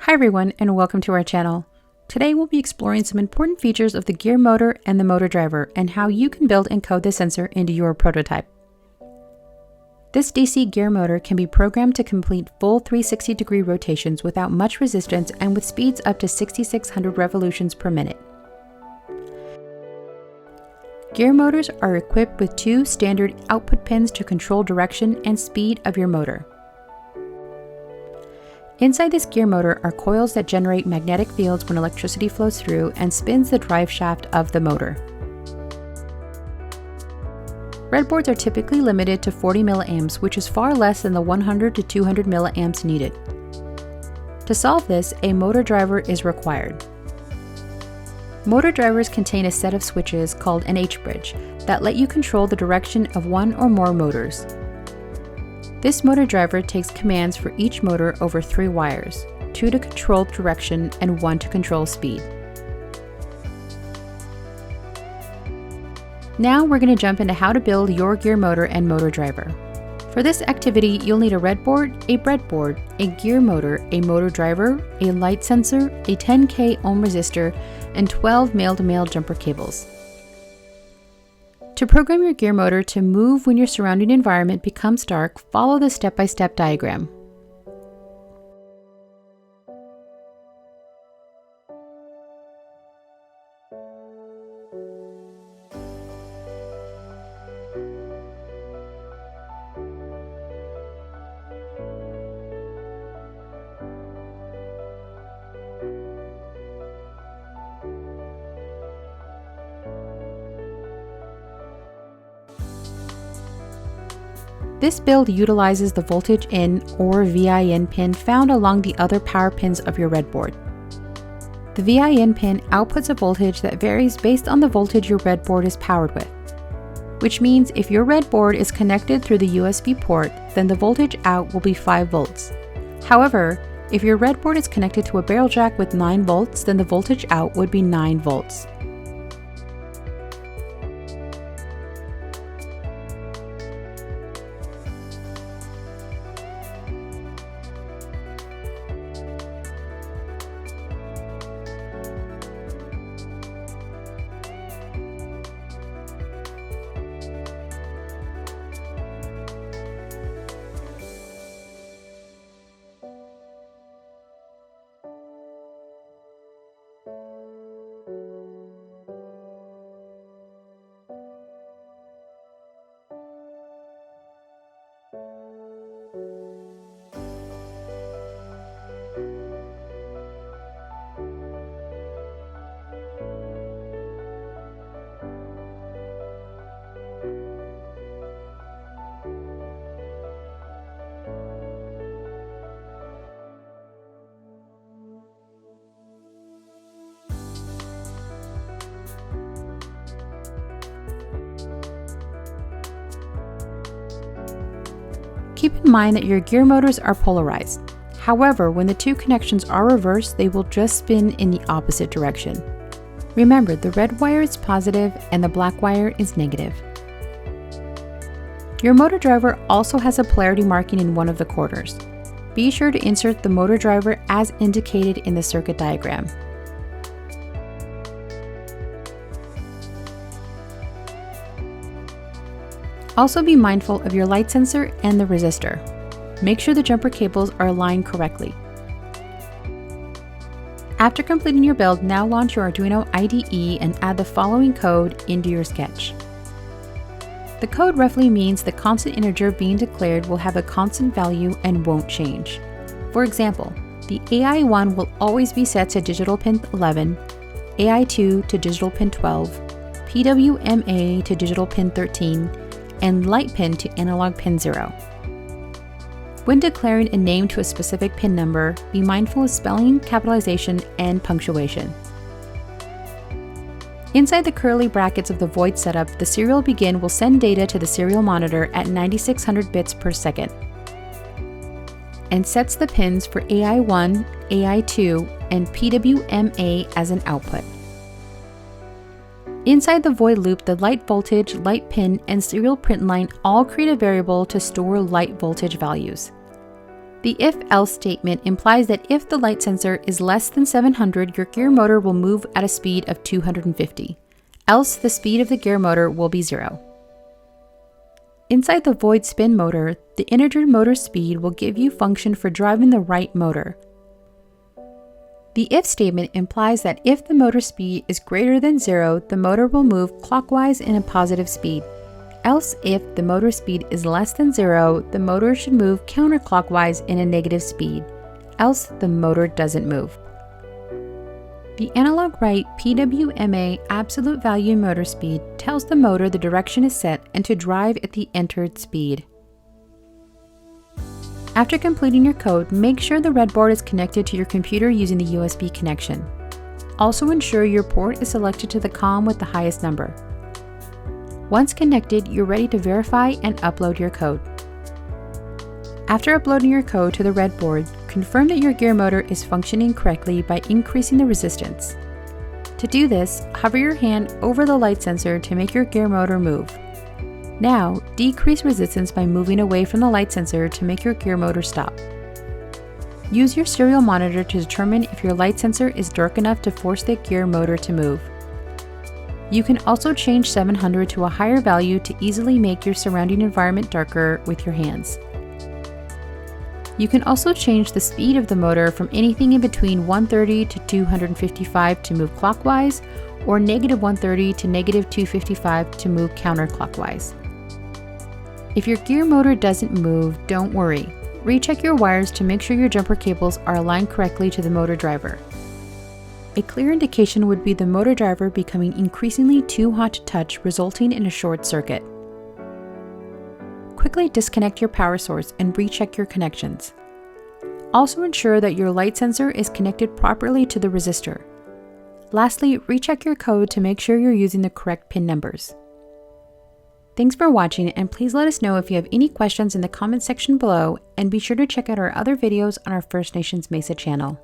Hi everyone, and welcome to our channel. Today we'll be exploring some important features of the gear motor and the motor driver and how you can build and code the sensor into your prototype. This DC gear motor can be programmed to complete full 360-degree rotations without much resistance and with speeds up to 6,600 revolutions per minute. Gear motors are equipped with two standard output pins to control direction and speed of your motor. Inside this gear motor are coils that generate magnetic fields when electricity flows through and spins the drive shaft of the motor. Redboards are typically limited to 40 milliamps, which is far less than the 100 to 200 milliamps needed. To solve this, a motor driver is required. Motor drivers contain a set of switches called an H-bridge that let you control the direction of one or more motors. This motor driver takes commands for each motor over 3 wires, 2 to control direction and 1 to control speed. Now we're going to jump into how to build your gear motor and motor driver. For this activity, you'll need a Redboard, a breadboard, a gear motor, a motor driver, a light sensor, a 10K ohm resistor, and 12 male-to-male jumper cables. To program your gear motor to move when your surrounding environment becomes dark, follow the step-by-step diagram. This build utilizes the voltage in or VIN pin found along the other power pins of your Redboard. The VIN pin outputs a voltage that varies based on the voltage your Redboard is powered with, which means if your Redboard is connected through the USB port, then the voltage out will be 5 volts. However, if your Redboard is connected to a barrel jack with 9 volts, then the voltage out would be 9 volts. Keep in mind that your gear motors are polarized. However, when the two connections are reversed, they will just spin in the opposite direction. Remember, the red wire is positive and the black wire is negative. Your motor driver also has a polarity marking in one of the quarters. Be sure to insert the motor driver as indicated in the circuit diagram. Also be mindful of your light sensor and the resistor. Make sure the jumper cables are aligned correctly. After completing your build, now launch your Arduino IDE and add the following code into your sketch. The code roughly means the constant integer being declared will have a constant value and won't change. For example, the AI1 will always be set to digital pin 11, AI2 to digital pin 12, PWMA to digital pin 13, and light pin to analog pin 0. When declaring a name to a specific pin number, be mindful of spelling, capitalization, and punctuation. Inside the curly brackets of the void setup, the serial begin will send data to the serial monitor at 9600 bits per second and sets the pins for AI1, AI2, and PWMA as an output. Inside the void loop, the light voltage, light pin, and serial print line all create a variable to store light voltage values. The if-else statement implies that if the light sensor is less than 700, your gear motor will move at a speed of 250, else the speed of the gear motor will be 0. Inside the void spin motor, the integer motor speed will give you function for driving the right motor. The if statement implies that if the motor speed is greater than 0, the motor will move clockwise in a positive speed. Else, if the motor speed is less than 0, the motor should move counterclockwise in a negative speed. Else, the motor doesn't move. The analog right PWMA absolute value motor speed tells the motor the direction is set and to drive at the entered speed. After completing your code, make sure the Redboard is connected to your computer using the USB connection. Also ensure your port is selected to the COM with the highest number. Once connected, you're ready to verify and upload your code. After uploading your code to the Redboard, confirm that your gear motor is functioning correctly by increasing the resistance. To do this, hover your hand over the light sensor to make your gear motor move. Now, decrease resistance by moving away from the light sensor to make your gear motor stop. Use your serial monitor to determine if your light sensor is dark enough to force the gear motor to move. You can also change 700 to a higher value to easily make your surrounding environment darker with your hands. You can also change the speed of the motor from anything in between 130 to 255 to move clockwise, or -130 to -255 to move counterclockwise. If your gear motor doesn't move, don't worry. Recheck your wires to make sure your jumper cables are aligned correctly to the motor driver. A clear indication would be the motor driver becoming increasingly too hot to touch, resulting in a short circuit. Quickly disconnect your power source and recheck your connections. Also ensure that your light sensor is connected properly to the resistor. Lastly, recheck your code to make sure you're using the correct pin numbers. Thanks for watching, and please let us know if you have any questions in the comment section below, and be sure to check out our other videos on our First Nations Mesa channel.